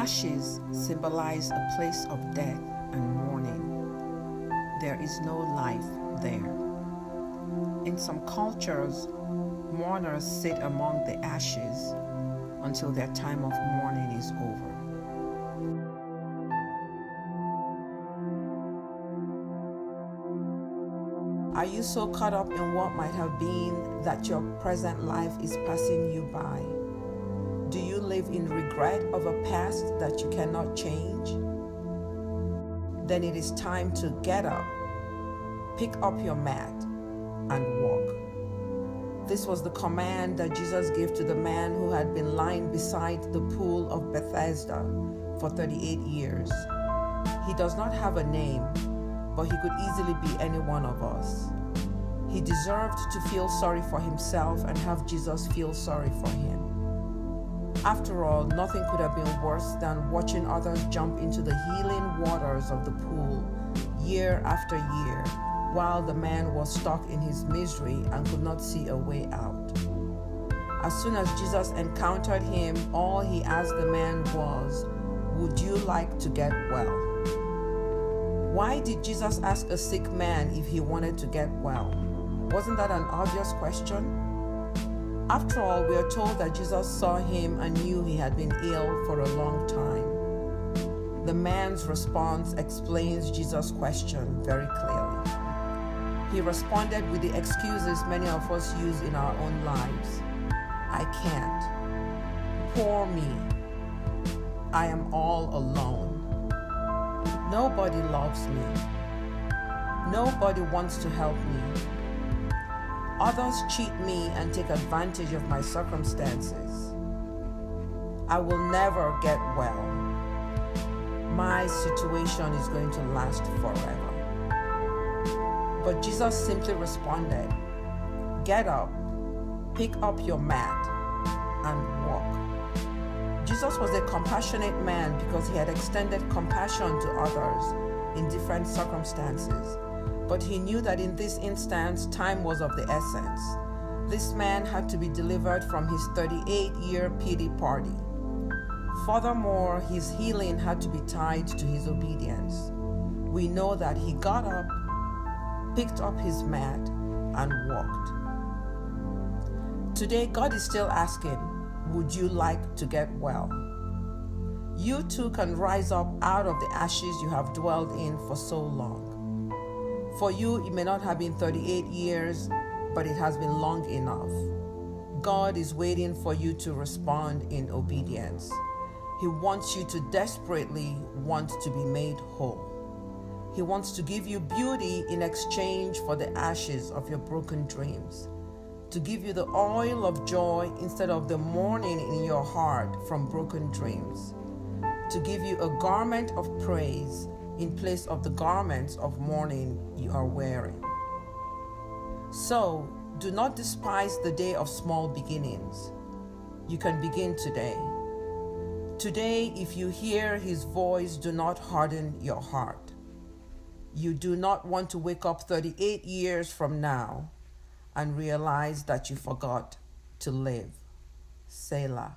ashes symbolize a place of death and mourning. There is no life there. In some cultures, mourners sit among the ashes until their time of mourning is over. Are you so caught up in what might have been that your present life is passing you by? Do you live in regret of a past that you cannot change? Then it is time to get up, pick up your mat, and walk. This was the command that Jesus gave to the man who had been lying beside the pool of Bethesda for 38 years. He does not have a name, but he could easily be any one of us. He deserved to feel sorry for himself and have Jesus feel sorry for him. After all, nothing could have been worse than watching others jump into the healing waters of the pool year after year, while the man was stuck in his misery and could not see a way out. As soon as Jesus encountered him, all he asked the man was, "Would you like to get well?" Why did Jesus ask a sick man if he wanted to get well? Wasn't that an obvious question? After all, we are told that Jesus saw him and knew he had been ill for a long time. The man's response explains Jesus' question very clearly. He responded with the excuses many of us use in our own lives. I can't. Poor me. I am all alone. Nobody loves me. Nobody wants to help me. Others cheat me and take advantage of my circumstances. I will never get well. My situation is going to last forever. But Jesus simply responded, "Get up, pick up your mat, and walk." Jesus was a compassionate man because he had extended compassion to others in different circumstances. But he knew that in this instance, time was of the essence. This man had to be delivered from his 38-year pity party. Furthermore, his healing had to be tied to his obedience. We know that he got up, picked up his mat, and walked. Today, God is still asking, would you like to get well? You too can rise up out of the ashes you have dwelled in for so long. For you, it may not have been 38 years, but it has been long enough. God is waiting for you to respond in obedience. He wants you to desperately want to be made whole. He wants to give you beauty in exchange for the ashes of your broken dreams, to give you the oil of joy instead of the mourning in your heart from broken dreams, to give you a garment of praise in place of the garments of mourning you are wearing. So, do not despise the day of small beginnings. You can begin today. Today, if you hear his voice, do not harden your heart. You do not want to wake up 38 years from now and realize that you forgot to live. Selah.